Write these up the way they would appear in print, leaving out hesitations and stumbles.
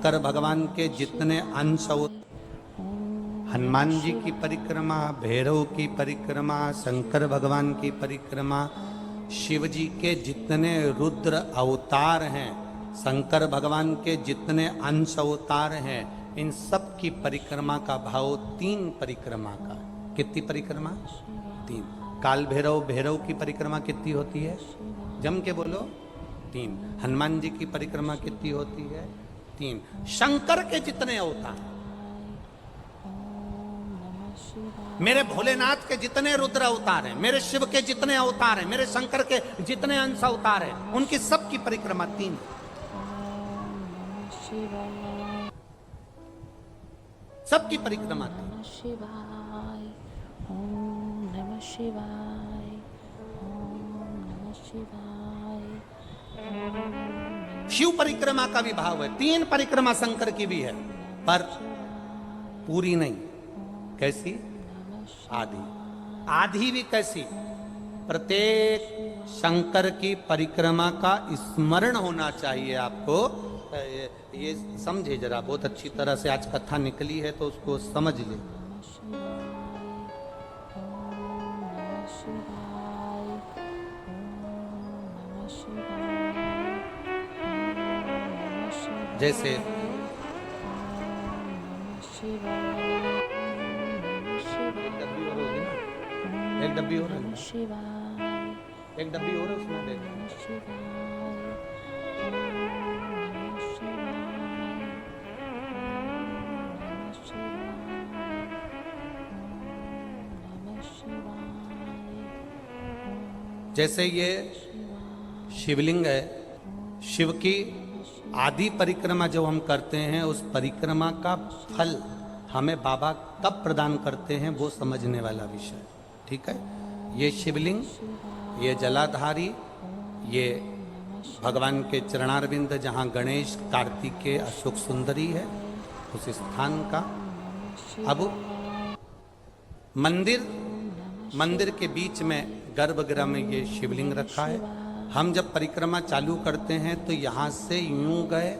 शंकर भगवान के जितने अंश हनुमान जी की परिक्रमा, भैरव की परिक्रमा, शंकर भगवान की परिक्रमा, शिव जी के जितने रुद्र अवतार हैं, शंकर भगवान के जितने अंश अवतार हैं, इन सब की परिक्रमा का भाव 3 परिक्रमा का। कितनी परिक्रमा? 3। काल भैरव, भैरव की परिक्रमा कितनी होती है? जम के बोलो, 3। हनुमान जी की परिक्रमा कितनी होती है? 3। शंकर के जितने अवतार, मेरे भोलेनाथ के जितने रुद्र अवतार हैं, मेरे शिव के जितने अवतार हैं, मेरे शंकर के जितने अंश अवतार हैं, उनकी सबकी परिक्रमा 3। सबकी परिक्रमा 3। शिव परिक्रमा का भी भाव है, 3 परिक्रमा शंकर की भी है, पर पूरी नहीं। कैसी? आधी। आधी भी कैसी? प्रत्येक शंकर की परिक्रमा का स्मरण होना चाहिए आपको। ये समझे जरा, बहुत अच्छी तरह से आज कथा निकली है तो उसको समझ ले। जैसे एक डब्बी और है, एक डब्बी और है, उसमें देख। जैसे ये शिवलिंग है, शिव की आदि परिक्रमा जब हम करते हैं, उस परिक्रमा का फल हमें बाबा कब प्रदान करते हैं वो समझने वाला विषय। ठीक है? ये शिवलिंग, ये जलाधारी, ये भगवान के चरणारविंद जहाँ गणेश, कार्तिकेय, अशोक सुंदरी है, उस स्थान का। अब मंदिर के बीच में गर्भगृह में ये शिवलिंग रखा है। हम जब परिक्रमा चालू करते हैं तो यहाँ से यूं गए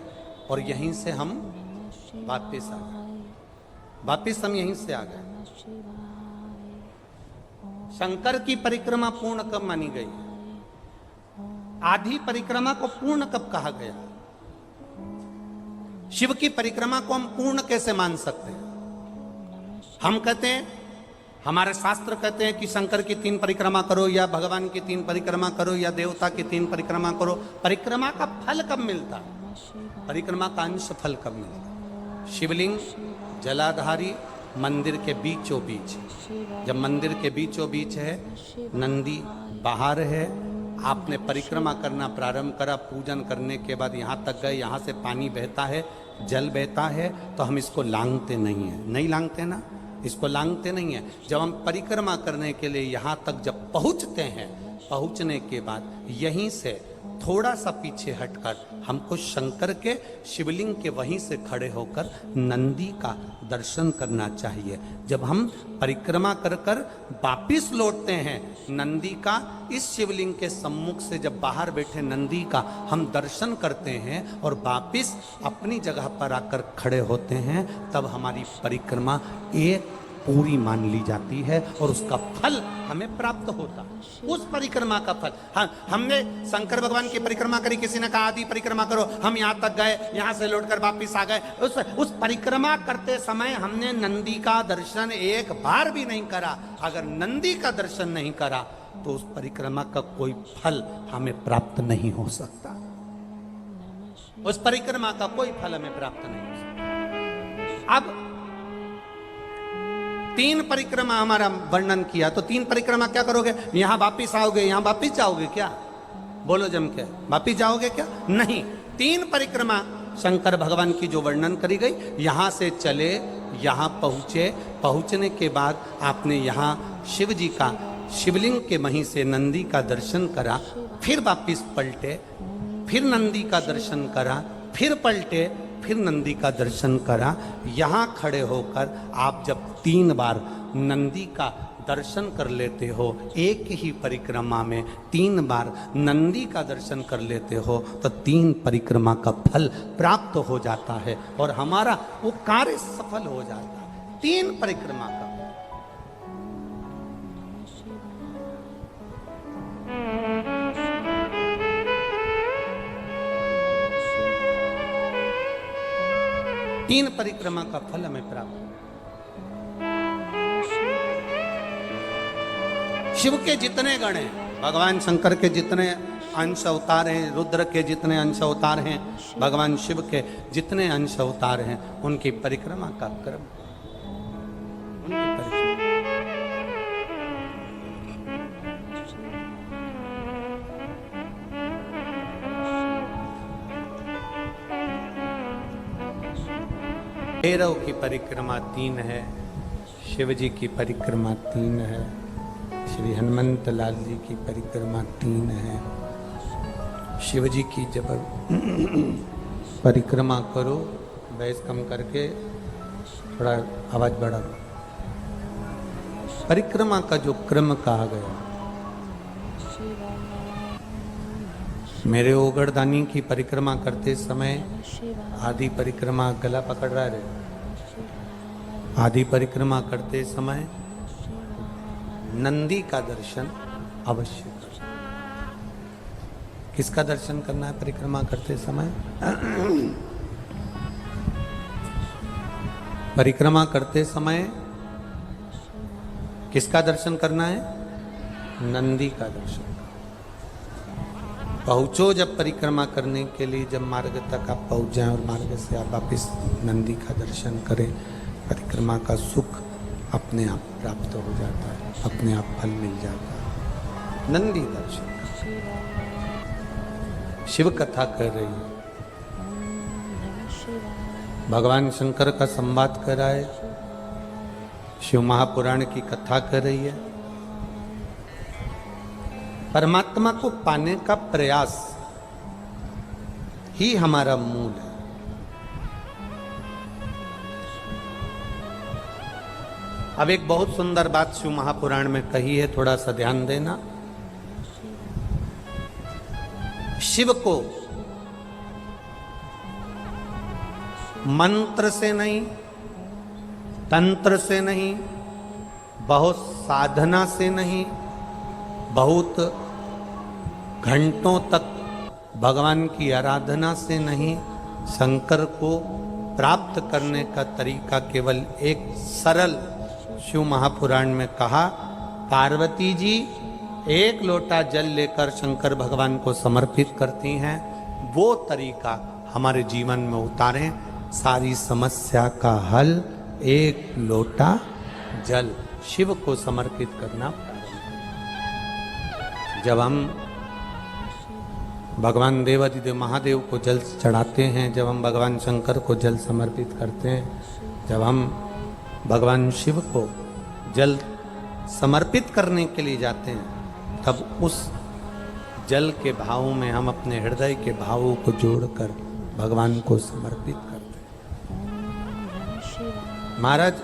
और यहीं से हम वापिस आ गए, वापिस हम यहीं से आ गए। शंकर की परिक्रमा पूर्ण कब मानी गई? आधी परिक्रमा को पूर्ण कब कहा गया? शिव की परिक्रमा को हम पूर्ण कैसे मान सकते हैं? हम कहते हैं, हमारे शास्त्र कहते हैं कि शंकर की 3 परिक्रमा करो, या भगवान की 3 परिक्रमा करो, या देवता की 3 परिक्रमा करो। परिक्रमा का फल कब मिलता? परिक्रमा का अंश फल कब मिलता? शिवलिंग, जलाधारी, मंदिर के बीचों बीच। जब मंदिर के बीचों बीच है, नंदी बाहर है, आपने परिक्रमा करना प्रारंभ करा, पूजन करने के बाद यहाँ तक गए, यहाँ से पानी बहता है, जल बहता है, तो हम इसको लांघते नहीं है। नहीं लांघते ना, इसको लांघते नहीं है। जब हम परिक्रमा करने के लिए यहाँ तक जब पहुँचते हैं, पहुँचने के बाद यहीं से थोड़ा सा पीछे हटकर हमको शंकर के शिवलिंग के वहीं से खड़े होकर नंदी का दर्शन करना चाहिए। जब हम परिक्रमा कर कर वापिस लौटते हैं, नंदी का, इस शिवलिंग के सम्मुख से जब बाहर बैठे नंदी का हम दर्शन करते हैं और वापिस अपनी जगह पर आकर खड़े होते हैं, तब हमारी परिक्रमा एक पूरी मान ली जाती है और उसका फल हमें प्राप्त होता। उस परिक्रमा का फल, हाँ, हमने शंकर भगवान की परिक्रमा करी, किसी ने कहा आदि परिक्रमा करो, हम यहाँ तक गए, यहाँ से लौटकर वापिस आ गए। उस परिक्रमा करते समय हमने नंदी का दर्शन एक बार भी नहीं करा। अगर नंदी का दर्शन नहीं करा तो उस परिक्रमा का कोई फल हमें प्राप्त नहीं हो सकता। उस परिक्रमा का कोई फल हमें प्राप्त नहीं हो सकता। अब 3 परिक्रमा हमारा वर्णन किया, तो 3 परिक्रमा क्या करोगे? यहां वापिस आओगे, यहां वापिस जाओगे क्या? बोलो जम के, वापिस जाओगे क्या? नहीं। 3 परिक्रमा शंकर भगवान की जो वर्णन करी गई, यहां से चले, यहां पहुंचे, पहुंचने के बाद आपने यहां शिव जी का, शिवलिंग के वहीं से नंदी का दर्शन करा, फिर वापिस पलटे, फिर नंदी का दर्शन करा, फिर पलटे, फिर नंदी का दर्शन करा। यहाँ खड़े होकर आप जब 3 बार नंदी का दर्शन कर लेते हो, एक ही परिक्रमा में 3 बार नंदी का दर्शन कर लेते हो, तो 3 परिक्रमा का फल प्राप्त हो जाता है और हमारा वो कार्य सफल हो जाता है। 3 परिक्रमा का। तीन परिक्रमा का फल हमें प्राप्त। शिव के जितने गण हैं, भगवान शंकर के जितने अंश अवतार हैं, रुद्र के जितने अंश अवतार हैं, भगवान शिव के जितने अंश अवतार हैं, उनकी परिक्रमा का क्रम, उनकी परिक्रमा। भैरव की परिक्रमा 3 है, शिव जी की परिक्रमा 3 है, श्री हनुमंत लाल जी की परिक्रमा 3 है। शिव जी की जब परिक्रमा करो, बैस कम करके थोड़ा आवाज बढ़ा। परिक्रमा का जो क्रम कहा गया, मेरे ओगड़दानी की परिक्रमा करते समय आधी परिक्रमा गला पकड़ रहा है, आधी परिक्रमा करते समय नंदी का दर्शन अवश्य करो। किसका दर्शन करना है परिक्रमा करते समय? परिक्रमा करते समय किसका दर्शन करना है? नंदी का दर्शन। पहुंचो जब परिक्रमा करने के लिए, जब मार्ग तक आप पहुंच जाएं और मार्ग से आप वापिस नंदी का दर्शन करें, परिक्रमा का सुख अपने आप प्राप्त हो जाता है, अपने आप फल मिल जाता है। नंदी दर्शन शिव कथा कर रही है, भगवान शंकर का संवाद कर रहा है, शिव महापुराण की कथा कर रही है। परमात्मा को पाने का प्रयास ही हमारा मूल है। अब एक बहुत सुंदर बात शिव महापुराण में कही है, थोड़ा सा ध्यान देना। शिव को मंत्र से नहीं, तंत्र से नहीं, बहुत साधना से नहीं, बहुत घंटों तक भगवान की आराधना से नहीं, शंकर को प्राप्त करने का तरीका केवल एक सरल शिव महापुराण में कहा, पार्वती जी 1 लोटा जल लेकर शंकर भगवान को समर्पित करती हैं। वो तरीका हमारे जीवन में उतारें, सारी समस्या का हल 1 लोटा जल शिव को समर्पित करना। जब हम भगवान देवाधिदेव महादेव को जल चढ़ाते हैं, जब हम भगवान शंकर को जल समर्पित करते हैं, जब हम भगवान शिव को जल समर्पित करने के लिए जाते हैं, तब उस जल के भाव में हम अपने हृदय के भावों को जोड़कर भगवान को समर्पित करते हैं। महाराज,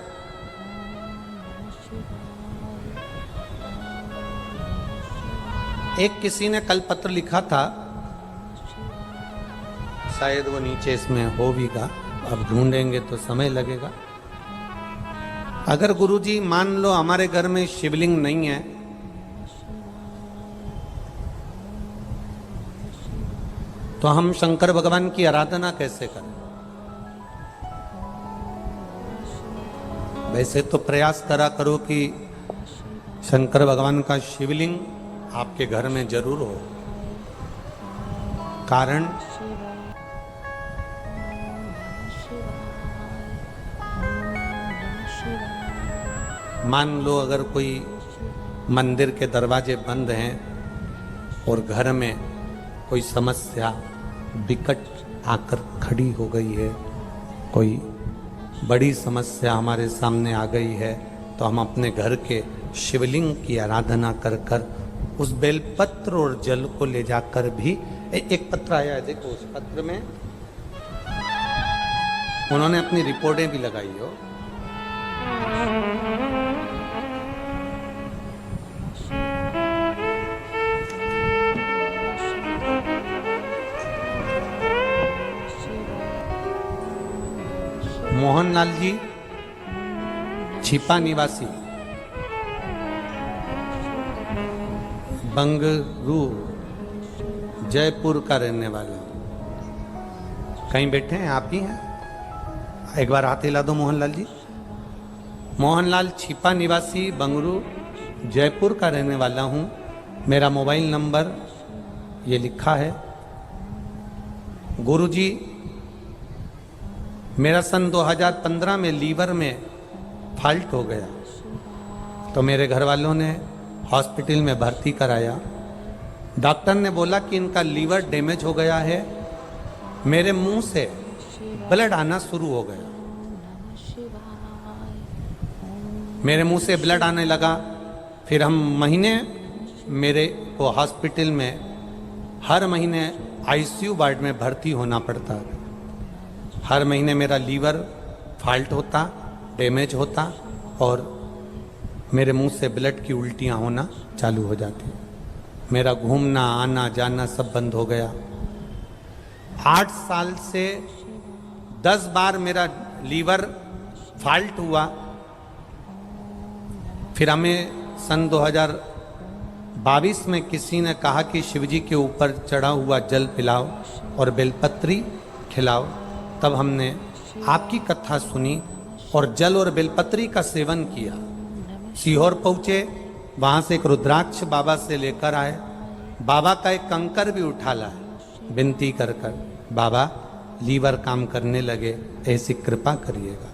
एक किसी ने कल पत्र लिखा था, शायद वो नीचे इसमें हो भी गा, अब ढूंढेंगे तो समय लगेगा। अगर गुरुजी मान लो हमारे घर में शिवलिंग नहीं है, तो हम शंकर भगवान की आराधना कैसे करें? वैसे तो प्रयास करा करो कि शंकर भगवान का शिवलिंग आपके घर में जरूर हो। कारण मान लो अगर कोई मंदिर के दरवाजे बंद हैं और घर में कोई समस्या विकट आकर खड़ी हो गई है, कोई बड़ी समस्या हमारे सामने आ गई है, तो हम अपने घर के शिवलिंग की आराधना कर कर उस बेलपत्र और जल को ले जाकर भी, एक पत्र आया है देखो, उस पत्र में उन्होंने अपनी रिपोर्टें भी लगाई हो। मोहनलाल जी छिपा निवासी, बंगरू, जयपुर का रहने वाला। कहीं बैठे हैं? आप ही हैं? एक बार हाथ हिला दो मोहनलाल जी। मोहनलाल छिपा निवासी, बंगरू, जयपुर का रहने वाला हूं। मेरा मोबाइल नंबर ये लिखा है। गुरुजी, मेरा सन 2015 में लीवर में फॉल्ट हो गया, तो मेरे घर वालों ने हॉस्पिटल में भर्ती कराया। डॉक्टर ने बोला कि इनका लीवर डैमेज हो गया है। मेरे मुंह से ब्लड आना शुरू हो गया, मेरे मुंह से ब्लड आने लगा। फिर हम महीने मेरे को हॉस्पिटल में हर महीने आईसीयू वार्ड में भर्ती होना पड़ता। हर महीने मेरा लीवर फॉल्ट होता, डैमेज होता और मेरे मुंह से ब्लड की उल्टियां होना चालू हो जाती। मेरा घूमना आना जाना सब बंद हो गया। 8 साल से 10 बार मेरा लीवर फॉल्ट हुआ। फिर हमें सन 2022 में किसी ने कहा कि शिवजी के ऊपर चढ़ा हुआ जल पिलाओ और बेलपत्री खिलाओ। तब हमने आपकी कथा सुनी और जल और बेलपत्री का सेवन किया। सीहोर पहुंचे, वहां से एक रुद्राक्ष बाबा से लेकर आए। बाबा का एक कंकर भी उठा लाए, विनती कर कर, बाबा लीवर काम करने लगे, ऐसी कृपा करिएगा।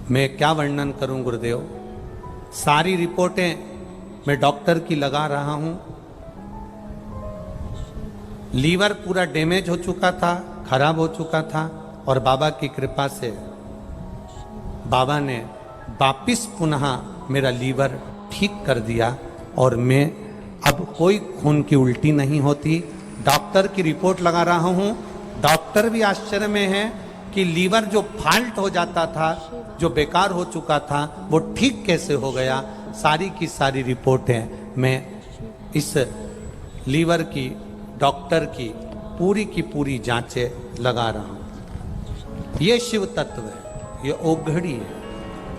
मैं क्या वर्णन करूं गुरुदेव, सारी रिपोर्टें मैं डॉक्टर की लगा रहा हूं। लीवर पूरा डैमेज हो चुका था, खराब हो चुका था और बाबा की कृपा से बाबा ने वापिस पुनः मेरा लीवर ठीक कर दिया और मैं अब कोई खून की उल्टी नहीं होती। डॉक्टर की रिपोर्ट लगा रहा हूं। डॉक्टर भी आश्चर्य में है कि लीवर जो फॉल्ट हो जाता था, जो बेकार हो चुका था, वो ठीक कैसे हो गया। सारी की सारी रिपोर्टें मैं इस लीवर की, डॉक्टर की पूरी जांचें लगा रहा हूं। ये शिव तत्व है, ये ओघड़ी है,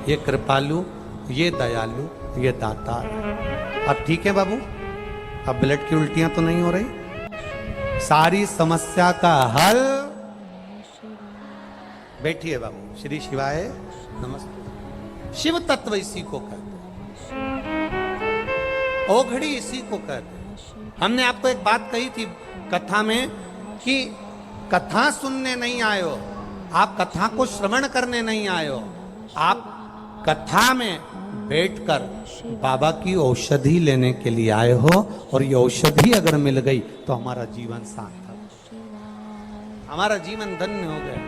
ये कृपालु, ये दयालु, ये दातार। अब ठीक है बाबू, अब ब्लड की उल्टियां तो नहीं हो रही, सारी समस्या का हल। बैठिए बाबू। श्री शिवाय नमस्ते। शिव तत्व इसी को कहते हैं, ओघड़ी इसी को कहते हैं। हमने आपको एक बात कही थी कथा में कि कथा सुनने नहीं आए हो, आप कथा को श्रवण करने नहीं आए हो, आप कथा में बैठकर बाबा की औषधि लेने के लिए आए हो। और ये औषधि अगर मिल गई तो हमारा जीवन सार्थक, हमारा जीवन धन्य हो गया।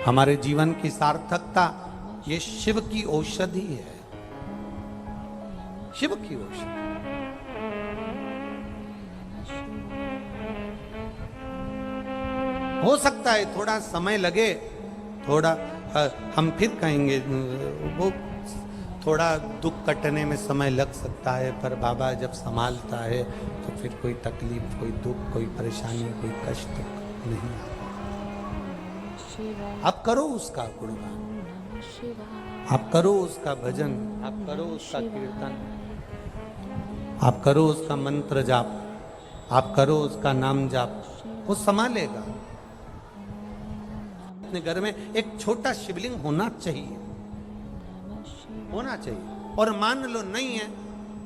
हमारे जीवन की सार्थकता ये शिव की औषधि है, शिव की औषधि। हो सकता है थोड़ा समय लगे, थोड़ा हम फिर कहेंगे वो थोड़ा दुख कटने में समय लग सकता है, पर बाबा जब संभालता है तो फिर कोई तकलीफ, कोई दुख, कोई परेशानी, कोई कष्ट नहीं आता। आप करो उसका गुणगान, आप करो उसका भजन, आप करो उसका कीर्तन, आप करो उसका मंत्र जाप, आप करो उसका नाम जाप, वो संभालेगा। अपने घर में एक छोटा शिवलिंग होना चाहिए, होना चाहिए। और मान लो नहीं है,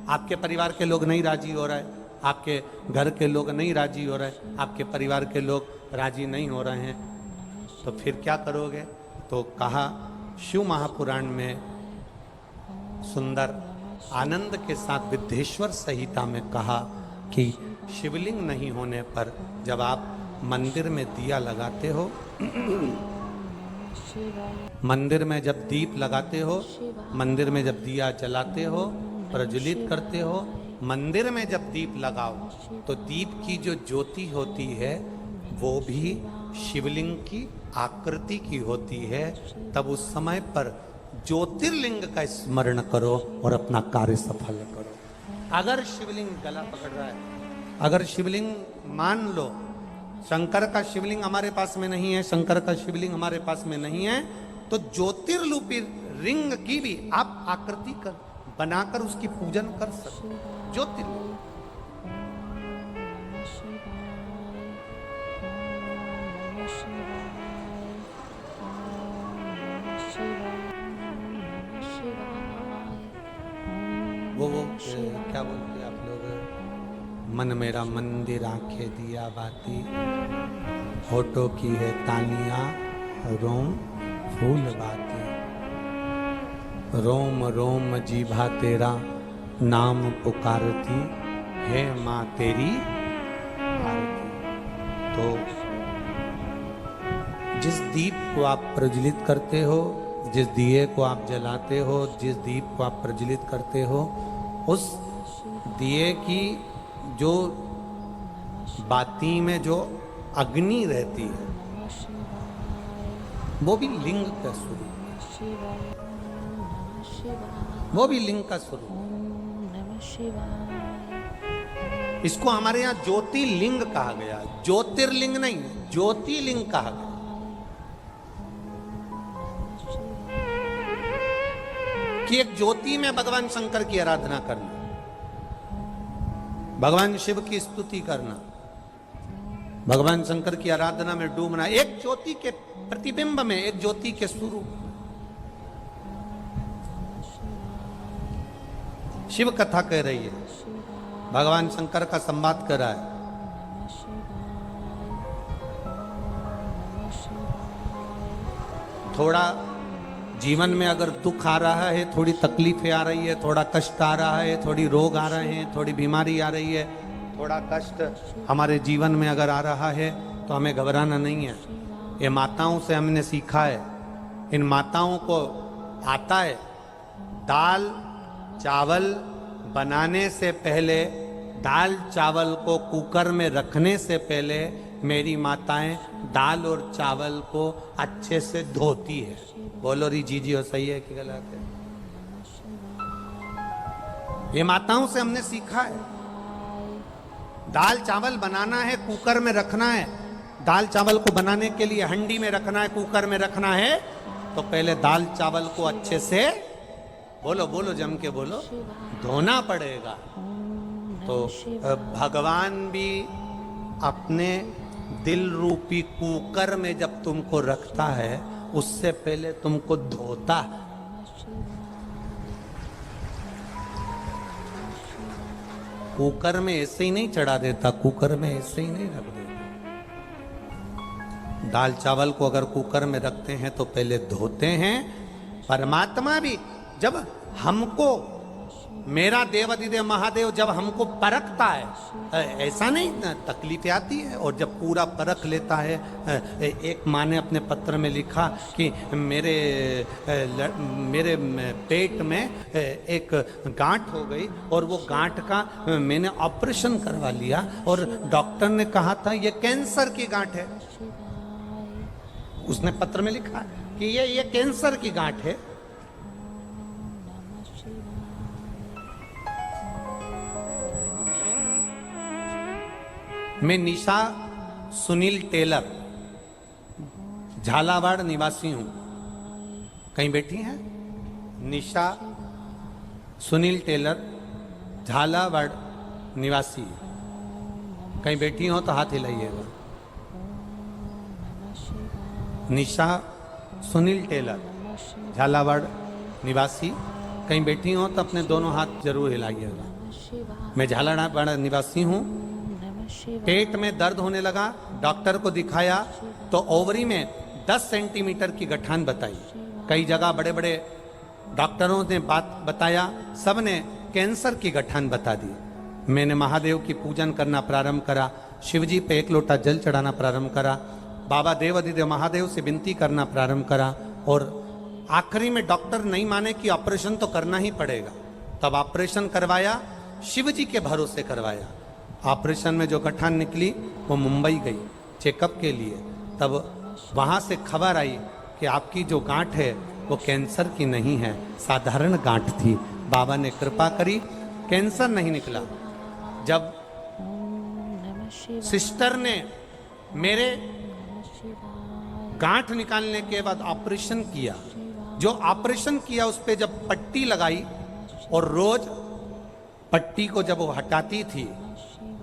आपके परिवार के लोग नहीं राजी हो रहे, आपके घर के लोग नहीं राजी हो रहे, आपके परिवार के लोग राजी नहीं हो रहे हैं, तो फिर क्या करोगे? तो कहा शिव महापुराण में सुंदर आनंद के साथ विद्येश्वर संहिता में कहा कि शिवलिंग नहीं होने पर जब आप मंदिर में दिया लगाते हो, मंदिर में जब दीप लगाते हो, मंदिर में जब दिया जलाते हो, प्रज्वलित करते हो, मंदिर में जब दीप लगाओ तो दीप की जो ज्योति होती है वो भी शिवलिंग की आकृति की होती है। तब उस समय पर ज्योतिर्लिंग का स्मरण करो और अपना कार्य सफल करो। अगर शिवलिंग गला पकड़ रहा है, अगर शिवलिंग मान लो शंकर का शिवलिंग हमारे पास में नहीं है, शंकर का शिवलिंग हमारे पास में नहीं है, तो ज्योतिर्लिपि रिंग की भी आप आकृति कर बनाकर उसकी पूजन कर सकते। ज्योतिर्लिंग वो क्या बोलते हैं आप लोग, मन मेरा मंदिर आंखें दिया बाती, होठों की है तालियां रोम फूल बाती, रोम रोम जीभा तेरा नाम पुकारती है माँ तेरी आरती। तो जिस दीप को आप प्रज्वलित करते हो, जिस दिए को आप जलाते हो, जिस दीप को आप प्रज्वलित करते हो, उस दिए की जो बाती में जो अग्नि रहती है वो भी लिंग का स्वरूप है, वो भी लिंग का स्वरूप है। इसको हमारे यहाँ ज्योतिर्लिंग कहा गया, ज्योतिर्लिंग नहीं, ज्योतिर्लिंग कहा गया। कि एक ज्योति में भगवान शंकर की आराधना करना, भगवान शिव की स्तुति करना, भगवान शंकर की आराधना में डूबना, एक ज्योति के प्रतिबिंब में, एक ज्योति के स्वरूप। शिव कथा कह रही है, भगवान शंकर का संवाद कर रहा है। थोड़ा जीवन में अगर दुख आ रहा है, थोड़ी तकलीफें आ रही है, थोड़ा कष्ट आ रहा है, थोड़ी रोग आ रहे हैं, थोड़ी बीमारी आ रही है, थोड़ा कष्ट हमारे जीवन में अगर आ रहा है, तो हमें घबराना नहीं है। ये माताओं से हमने सीखा है, इन माताओं को आता है, दाल चावल बनाने से पहले, दाल चावल को कुकर में रखने से पहले मेरी माताएं दाल और चावल को अच्छे से धोती है। बोलो री जी हो, सही है कि गलत है? ये माताओं से हमने सीखा है। दाल चावल बनाना है, कुकर में रखना है। दाल चावल को बनाने के लिए हंडी में रखना है, कुकर में रखना है, तो पहले दाल चावल को अच्छे से, बोलो बोलो जम के बोलो, धोना पड़ेगा। तो भगवान भी अपने दिल रूपी कुकर में जब तुमको रखता है, उससे पहले तुमको धोता है। कुकर में ऐसे ही नहीं चढ़ा देता, कुकर में ऐसे ही नहीं रख देता। दाल चावल को अगर कुकर में रखते हैं तो पहले धोते हैं। परमात्मा भी जब हमको, मेरा देव अधिदेव महादेव जब हमको परखता है, ऐसा नहीं तकलीफें आती है, और जब पूरा परख लेता है। एक माँ ने अपने पत्र में लिखा कि मेरे पेट में एक गांठ हो गई और वो गांठ का मैंने ऑपरेशन करवा लिया, और डॉक्टर ने कहा था ये कैंसर की गांठ है। उसने पत्र में लिखा कि ये कैंसर की गांठ है। मैं निशा सुनील टेलर, झालावाड़ निवासी हूं। कहीं बैठी हैं? निशा सुनील टेलर, झालावाड़ निवासी। कहीं बैठी हो तो हाथ हिलाइएगा। निशा सुनील टेलर, झालावाड़ निवासी। कहीं बैठी हो तो अपने दोनों हाथ जरूर हिलाइएगा। मैं झालावाड़ निवासी हूं। पेट में दर्द होने लगा, डॉक्टर को दिखाया तो ओवरी में 10 सेंटीमीटर की गठान बताई। कई जगह बड़े बड़े डॉक्टरों ने बात बताया, सब ने कैंसर की गठान बता दी। मैंने महादेव की पूजन करना प्रारंभ करा, शिवजी पे एक लोटा जल चढ़ाना प्रारंभ करा, बाबा देव अधिदेव महादेव से विनती करना प्रारंभ करा, और आखिरी में डॉक्टर नहीं माने कि ऑपरेशन तो करना ही पड़ेगा। तब ऑपरेशन करवाया, शिवजी के भरोसे करवाया। ऑपरेशन में जो गठान निकली वो मुंबई गई चेकअप के लिए। तब वहाँ से खबर आई कि आपकी जो गांठ है वो कैंसर की नहीं है, साधारण गांठ थी। बाबा ने कृपा करी, कैंसर नहीं निकला। जब सिस्टर ने मेरे गांठ निकालने के बाद ऑपरेशन किया, जो ऑपरेशन किया उस पे जब पट्टी लगाई और रोज पट्टी को जब वो हटाती थी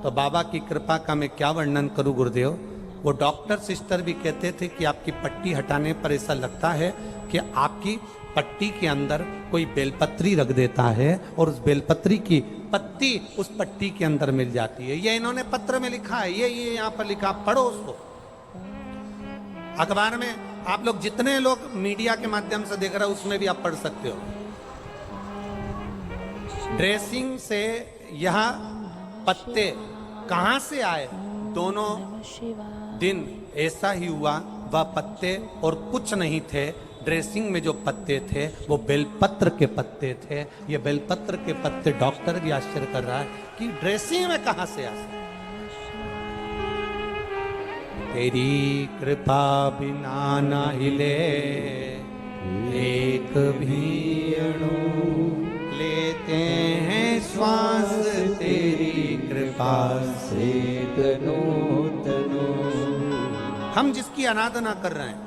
तो बाबा की कृपा का मैं क्या वर्णन करूं गुरुदेव, वो डॉक्टर सिस्टर भी कहते थे कि आपकी पट्टी हटाने पर ऐसा लगता है कि आपकी पट्टी के अंदर कोई बेलपत्री रख देता है और उस बेलपत्री की पत्ती उस पट्टी के अंदर मिल जाती है। ये इन्होंने पत्र में लिखा है, ये यहाँ पर लिखा, पढ़ो उसको। अखबार में आप लोग जितने लोग मीडिया के माध्यम से देख रहे हो उसमें भी आप पढ़ सकते हो। ड्रेसिंग से यह पत्ते कहां से आए, दोनों दिन ऐसा ही हुआ, वह पत्ते और कुछ नहीं थे। ड्रेसिंग में जो पत्ते थे वो बेलपत्र के पत्ते थे। ये बेलपत्र के पत्ते, डॉक्टर भी आश्चर्य कर रहा है कि ड्रेसिंग में कहां से आए। तेरी कृपा बिना ना हिले एक भी अणु, लेते हैं श्वास तेरी कृपा से तनो तनो। हम जिसकी आराधना कर रहे हैं,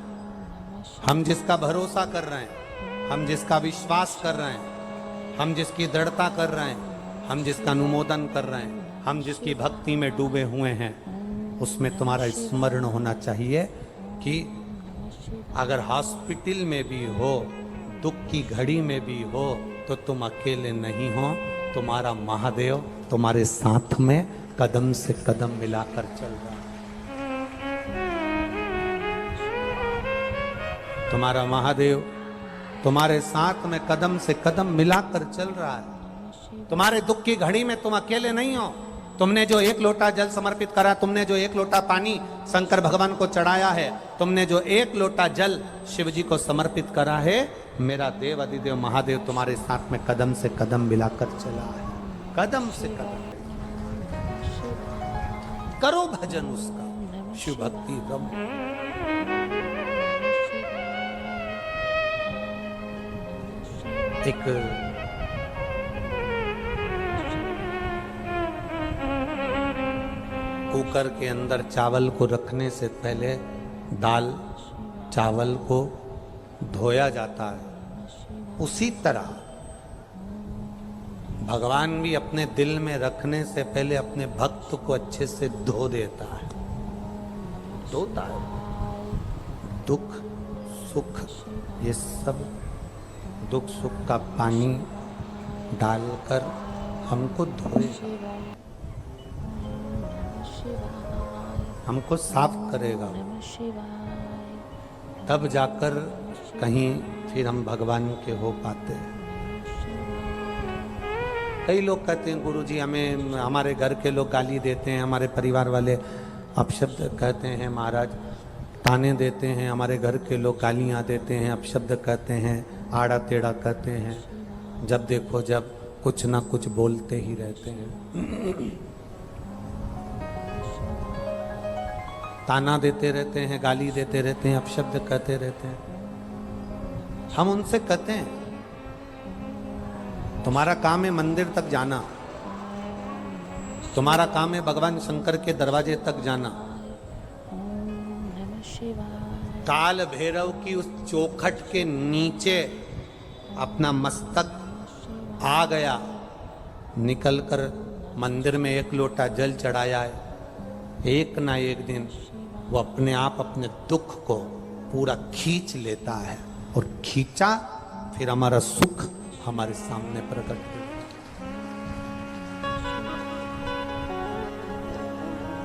हम जिसका भरोसा कर रहे हैं, हम जिसका विश्वास कर रहे हैं, हम जिसकी दृढ़ता कर रहे हैं, हम जिसका अनुमोदन कर रहे हैं, हम जिसकी भक्ति में डूबे हुए हैं, उसमें तुम्हारा स्मरण होना चाहिए कि अगर हॉस्पिटल में भी हो, दुख की घड़ी में भी हो, तो तुम अकेले नहीं हो। तुम्हारा महादेव तुम्हारे साथ में कदम से कदम मिलाकर चल रहा है। तुम्हारा महादेव तुम्हारे साथ में कदम से कदम मिलाकर चल रहा है। तुम्हारे दुख की घड़ी में तुम अकेले नहीं हो। तुमने जो एक लोटा जल समर्पित करा, तुमने जो एक लोटा पानी शंकर भगवान को चढ़ाया है, तुमने जो एक लोटा जल शिव जी को समर्पित करा है, मेरा देव अधिदेव महादेव तुम्हारे साथ में कदम से कदम मिलाकर चला है। कदम से कदम करो भजन उसका, शिव भक्ति रम। एक कुकर के अंदर चावल को रखने से पहले दाल चावल को धोया जाता है, उसी तरह भगवान भी अपने दिल में रखने से पहले अपने भक्त को अच्छे से धो देता है, धोता है। दुख सुख ये सब दुख सुख का पानी डालकर हमको धोएगा, हमको साफ करेगा, तब जाकर कहीं फिर हम भगवान के हो पाते हैं। कई लोग कहते हैं गुरुजी हमें, हमारे घर के लोग गाली देते हैं, हमारे परिवार वाले अपशब्द कहते हैं, महाराज ताने देते हैं, हमारे घर के लोग गालियाँ देते हैं, अपशब्द कहते हैं, आड़ा टेढ़ा कहते हैं, जब देखो जब कुछ ना कुछ बोलते ही रहते हैं, ताना देते रहते हैं, गाली देते रहते हैं, अपशब्द कहते रहते हैं। हम उनसे कहते हैं तुम्हारा काम है मंदिर तक जाना, तुम्हारा काम है भगवान शंकर के दरवाजे तक जाना। काल भैरव की उस चौखट के नीचे अपना मस्तक आ गया, निकलकर मंदिर में एक लोटा जल चढ़ाया है, एक ना एक दिन वो अपने आप अपने दुख को पूरा खींच लेता है, और खींचा फिर हमारा सुख हमारे सामने प्रकट हो।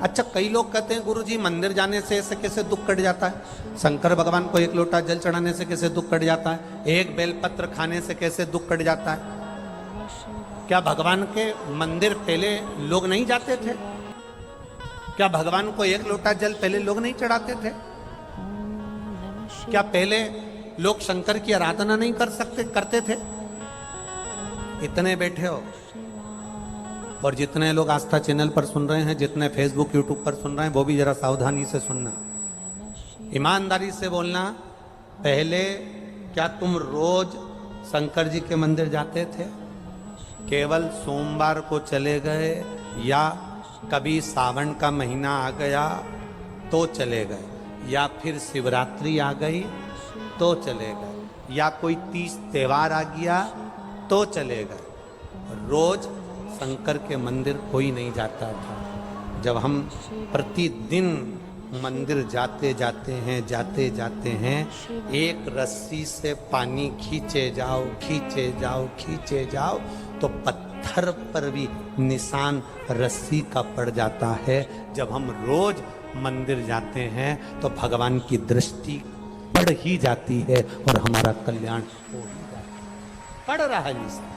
अच्छा, कई लोग कहते हैं गुरुजी मंदिर जाने से ऐसे कैसे दुख कट जाता है, शंकर भगवान को एक लोटा जल चढ़ाने से कैसे दुख कट जाता है, एक बेलपत्र खाने से कैसे दुख कट जाता है। क्या भगवान के मंदिर पहले लोग नहीं जाते थे? क्या भगवान को एक लोटा जल पहले लोग नहीं चढ़ाते थे? क्या पहले लोग शंकर की आराधना नहीं करते थे? इतने बैठे हो और जितने लोग आस्था चैनल पर सुन रहे हैं, जितने फेसबुक यूट्यूब पर सुन रहे हैं, वो भी जरा सावधानी से सुनना, ईमानदारी से बोलना। पहले क्या तुम रोज शंकर जी के मंदिर जाते थे? केवल सोमवार को चले गए, या कभी सावन का महीना आ गया तो चले गए, या फिर शिवरात्रि आ गई तो चले गए, या कोई तीज त्योहार आ गया तो चले गए। रोज शंकर के मंदिर कोई नहीं जाता था। जब हम प्रतिदिन मंदिर जाते जाते हैं, एक रस्सी से पानी खींचे जाओ तो पत्थर पर भी निशान रस्सी का पड़ जाता है। जब हम रोज मंदिर जाते हैं तो भगवान की दृष्टि पड़ ही जाती है और हमारा कल्याण हो ही जाता है। पड़ रहा है निशान।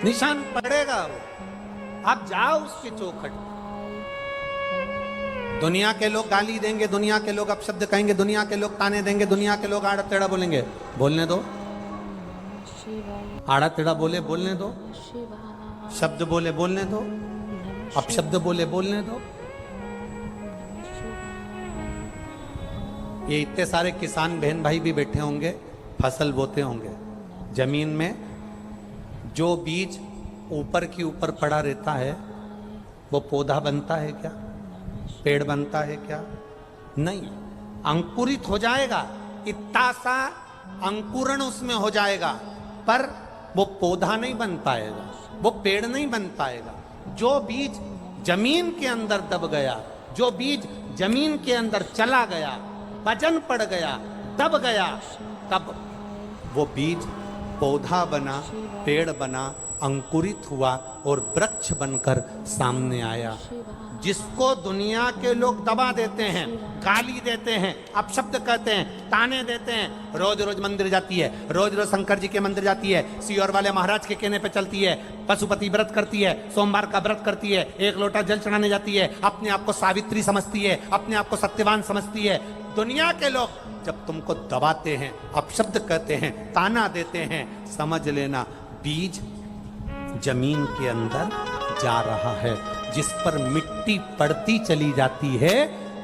निशान पड़ेगा वो, आप जाओ उसके चौखट। दुनिया के लोग गाली देंगे, दुनिया के लोग अपशब्द कहेंगे, दुनिया के लोग ताने देंगे, दुनिया के लोग आड़ा टेढ़ा बोलेंगे, बोलने दो। आड़ा टेढ़ा बोलने दो, शब्द बोलने दो, अपशब्द बोलने दो। ये इतने सारे किसान बहन भाई भी बैठे होंगे, फसल बोते होंगे, जमीन में जो बीज ऊपर की ऊपर पड़ा रहता है वो पौधा बनता है क्या? पेड़ बनता है क्या? नहीं, अंकुरित हो जाएगा, इतना सा अंकुरण उसमें हो जाएगा, पर वो पौधा नहीं बन पाएगा, वो पेड़ नहीं बन पाएगा। जो बीज जमीन के अंदर दब गया, जो बीज जमीन के अंदर चला गया, वजन पड़ गया, दब गया, तब वो बीज पौधा बना, पेड़ बना, अंकुरित हुआ और वृक्ष बनकर सामने आया। जिसको दुनिया के लोग दबा देते हैं, गाली देते हैं, अपशब्द कहते हैं, ताने देते हैं, रोज रोज मंदिर जाती है, रोज रोज शंकर जी के मंदिर जाती है, सियोर वाले महाराज के कहने पे चलती है, पशुपति व्रत करती है, सोमवार का व्रत करती है, एक लोटा जल चढ़ाने जाती है, अपने आप को सावित्री समझती है, अपने आप को सत्यवान समझती है। दुनिया के लोग जब तुमको दबाते हैं, अपशब्द कहते हैं, ताना देते हैं, समझ लेना बीज जमीन के अंदर जा रहा है। जिस पर मिट्टी पड़ती चली जाती है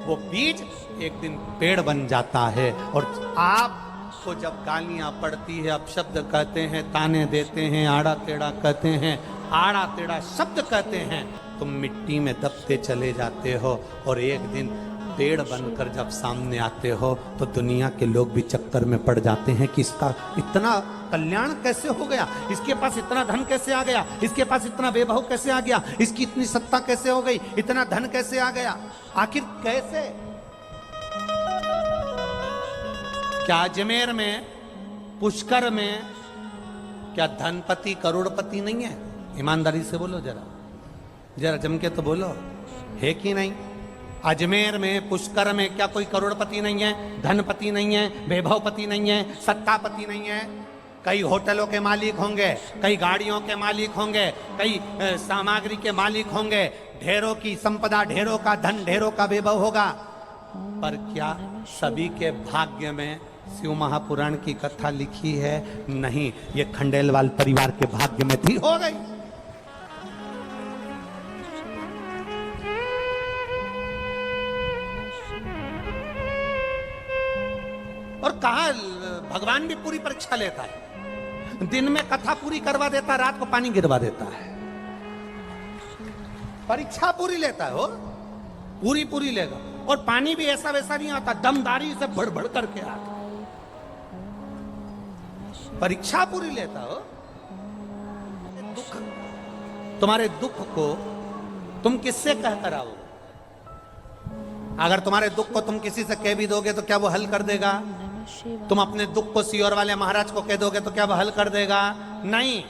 वो बीज एक दिन पेड़ बन जाता है। और आपको जब गालियां पड़ती है, अपशब्द कहते हैं, ताने देते हैं, आड़ा टेढ़ा कहते हैं, आड़ा टेढ़ा शब्द कहते हैं, तुम मिट्टी में दबते चले जाते हो और एक दिन पेड़ बनकर जब सामने आते हो तो दुनिया के लोग भी चक्कर में पड़ जाते हैं कि इसका इतना कल्याण कैसे हो गया, इसके पास इतना धन कैसे आ गया, इसके पास इतना वैभव कैसे आ गया, इसकी इतनी सत्ता कैसे हो गई, इतना धन कैसे आ गया, आखिर कैसे? क्या अजमेर में, पुष्कर में क्या धनपति करोड़पति नहीं है? ईमानदारी से बोलो, जरा जम के तो बोलो, है कि नहीं? अजमेर में, पुष्कर में क्या कोई करोड़पति नहीं है, धनपति नहीं है, वैभवपति नहीं है, सत्तापति नहीं है? कई होटलों के मालिक होंगे, कई गाड़ियों के मालिक होंगे, कई सामग्री के मालिक होंगे, ढेरों की संपदा, ढेरों का धन, ढेरों का वैभव होगा, पर क्या सभी के भाग्य में शिव महापुराण की कथा लिखी है? नहीं, ये खंडेलवाल परिवार के भाग्य में थी, हो गई। और कहा भगवान भी पूरी परीक्षा लेता है, दिन में कथा पूरी करवा देता, रात को पानी गिरवा देता है, परीक्षा पूरी लेता है, हो पूरी लेगा। और पानी भी ऐसा वैसा नहीं आता, दमदारी से भड़ भड़ करके आता, परीक्षा पूरी लेता हो। दुख, तुम्हारे दुख को तुम किससे कह कर आओगे? अगर तुम्हारे दुख को तुम किसी से कह भी दोगे तो क्या वो हल कर देगा? तुम अपने दुख को सियोर वाले महाराज को कह दोगे तो क्या वो हल कर देगा? नहीं।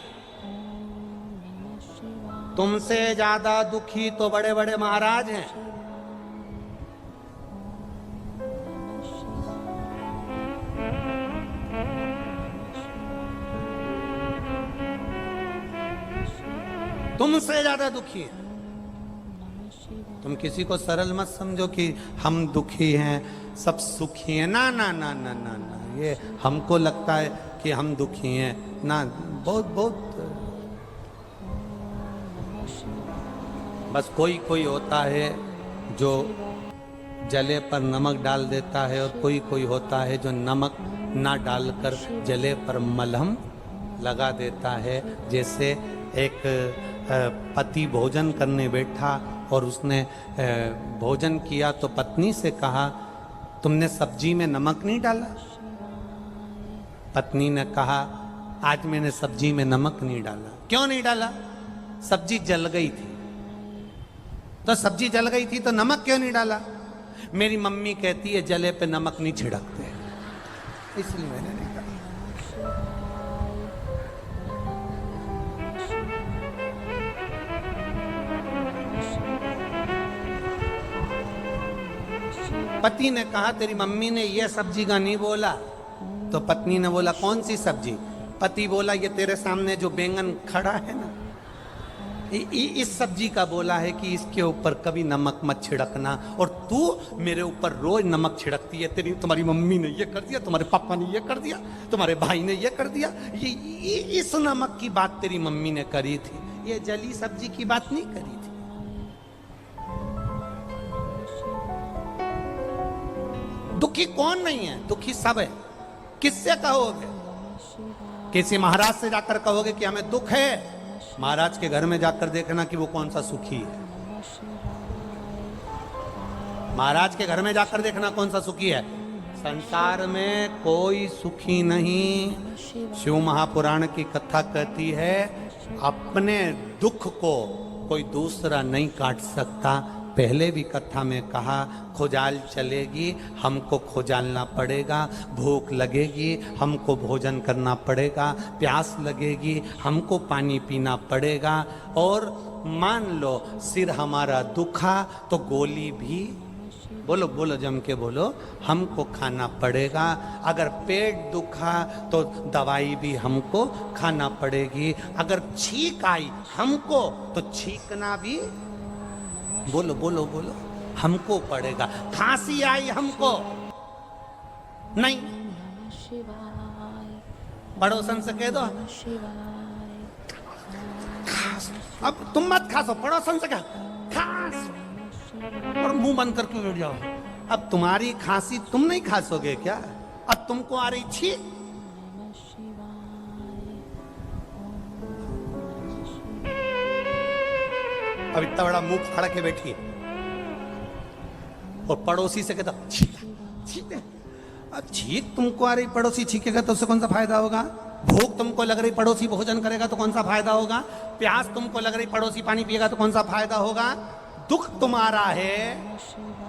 तुमसे ज्यादा दुखी तो बड़े बड़े महाराज हैं। तुमसे ज्यादा दुखी है। तुम किसी को सरल मत समझो कि हम दुखी हैं, सब सुखी हैं। ना ना ना ना ना ना, ये हमको लगता है कि हम दुखी हैं ना, बहुत बस कोई कोई होता है जो जले पर नमक डाल देता है, और कोई कोई होता है जो नमक ना डालकर जले पर मलहम लगा देता है। जैसे एक पति भोजन करने बैठा और उसने भोजन किया तो पत्नी से कहा, तुमने सब्जी में नमक नहीं डाला? पत्नी ने कहा, आज मैंने सब्जी में नमक नहीं डाला। क्यों नहीं डाला? सब्जी जल गई थी। तो सब्जी जल गई थी तो नमक क्यों नहीं डाला? मेरी मम्मी कहती है जले पे नमक नहीं छिड़कते, इसलिए मैंने नहीं डाला। पति ने कहा, तेरी मम्मी ने ये सब्जी का नहीं बोला। तो पत्नी ने बोला, कौन सी सब्जी? पति बोला, ये तेरे सामने जो बैंगन खड़ा है ना, इस सब्जी का बोला है कि इसके ऊपर कभी नमक मत छिड़कना, और तू मेरे ऊपर रोज नमक छिड़कती है। तुम्हारी मम्मी ने ये कर दिया, तुम्हारे पापा ने ये कर दिया, तुम्हारे भाई ने ये कर दिया। ये इस नमक की बात तेरी मम्मी ने करी थी, ये जली सब्जी की बात नहीं करी थी। दुखी कौन नहीं है? दुखी सब है। किससे कहोगे? किसी महाराज से जाकर कहोगे कि हमें दुख है? महाराज के घर में जाकर देखना कि वो कौन सा सुखी है। महाराज के घर में जाकर देखना कौन सा सुखी है। संसार में कोई सुखी नहीं। शिव महापुराण की कथा कहती है, अपने दुख को कोई दूसरा नहीं काट सकता। पहले भी कथा में कहा, खुजाल चलेगी, हमको खुजालना पड़ेगा। भूख लगेगी, हमको भोजन करना पड़ेगा। प्यास लगेगी, हमको पानी पीना पड़ेगा। और मान लो सिर हमारा दुखा तो गोली भी, बोलो बोलो जम के बोलो, हमको खाना पड़ेगा। अगर पेट दुखा तो दवाई भी हमको खाना पड़ेगी। अगर छींक आई हमको तो छींकना भी, बोलो बोलो बोलो, हमको पड़ेगा। खांसी आई हमको नहीं, पड़ोसन से कह दो, अब तुम मत खासो, पड़ोसन से खास, और मुंह बंद करके बैठ जाओ। अब तुम्हारी खांसी तुम नहीं खासोगे क्या? अब तुमको आ रही छींक, अब इतना बड़ा मुंह फाड़ के बैठी है और पड़ोसी से कहता छींक। अब छींक तुमको आ रही, पड़ोसी छींकेगा तो उससे कौन सा फायदा होगा? भूख तुमको लग रही, पड़ोसी भोजन करेगा तो कौन सा फायदा होगा? प्यास तुमको लग रही, पड़ोसी पानी पिएगा तो कौन सा फायदा होगा? दुख तुम्हारा है,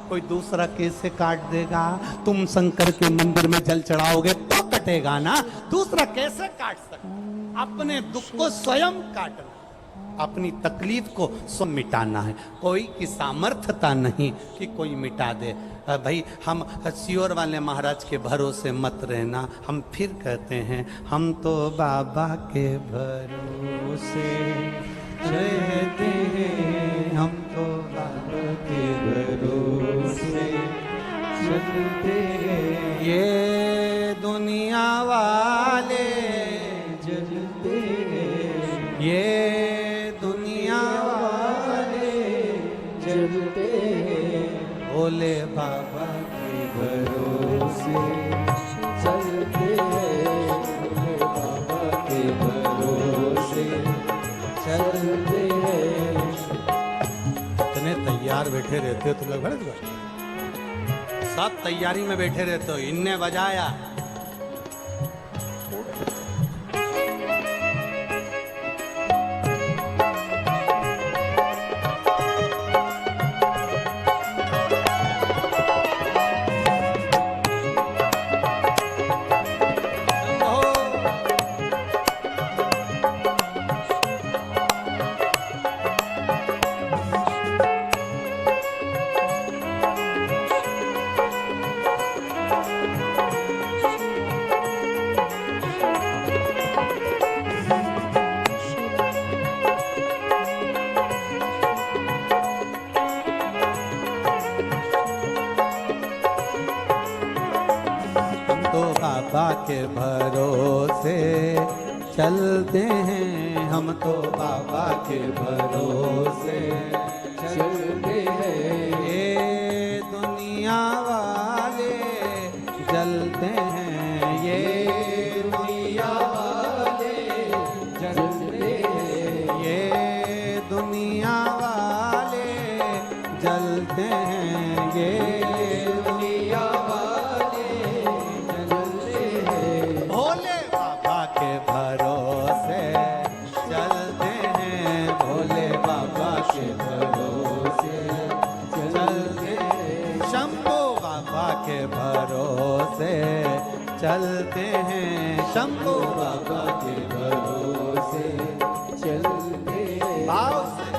कोई दूसरा कैसे काट देगा? तुम शंकर के मंदिर में जल चढ़ाओगे तो कटेगा ना, दूसरा कैसे काट सकता? अपने दुख को स्वयं काटना, अपनी तकलीफ को स्वयं मिटाना है। कोई की सामर्थ्यता नहीं कि कोई मिटा दे। भाई हम सियोर वाले महाराज के भरोसे मत रहना। हम फिर कहते हैं, हम तो बाबा के भरोसे रहते हैं, हम तो बाबा के भरोसे चलते हैं। ये दुनिया वाले जलते हैं, ये भोले बाबा के भरोसे चलते हैं, भोले बाबा के भरोसे चलते हैं। इतने तैयार बैठे रहते हो तुम लोग, बड़े सब तैयारी में बैठे रहते हो। इनने बजाया, बाबा के भरोसे चलते हैं, हम तो बाबा के भरोसे चलते हैं। ये दुनिया वाले जलते हैं, ये दुनिया वाले वाले जलते हैं, ये दुनिया वाले जलते हैं। भोले बाबा के भरोसे चलते हैं, भोले बाबा के भरोसे चलते हैं, शंभू बाबा के भरोसे चलते हैं, शंभू बाबा के भरोसे चलते हैं। भाव से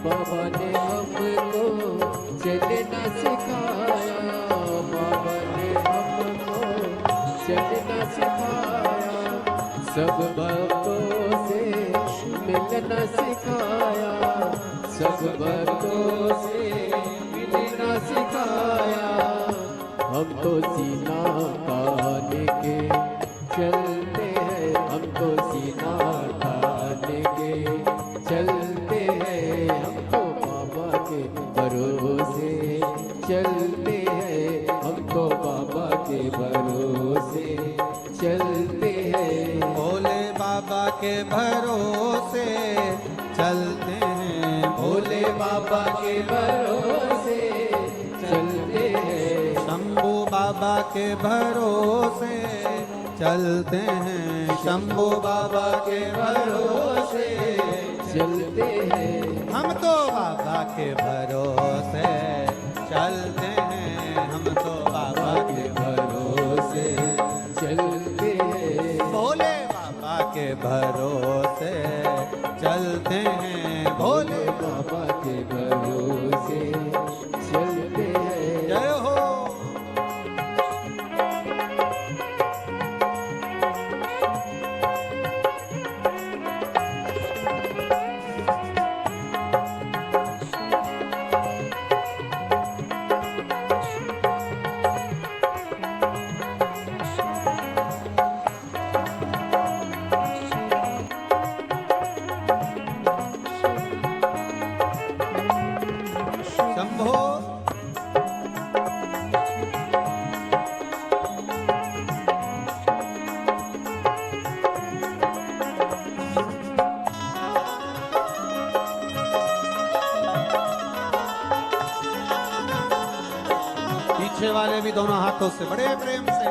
बाबा ने हमको चलना सिखाया, बाबा ने हमको चलना सिखाया, सब भक्तों से मिलना सिखाया, सब भक्तों से मिलना सिखाया। हम तो सीना तान के चलते हैं, हम तो सीना तान के चलते हैं, हम तो बाबा के भरोसे चलते हैं, हम तो बाबा के भरोसे चलते हैं। भोले बाबा के भरोसे चलते हैं, भोले बाबा के भरोसे चलते हैं, शंभू बाबा के भरोसे चलते हैं, शंभू बाबा के भरोसे चलते हैं। हम तो बाबा के भरोसे चलते हैं, हम तो बाबा के भरोसे चलते हैं, भोले बाबा के भरोसे चलते हैं, भोले बाबा के भरोसे चलते हैं। जय हो। शंभो पीछे वाले भी दोनों हाथों से बड़े प्रेम से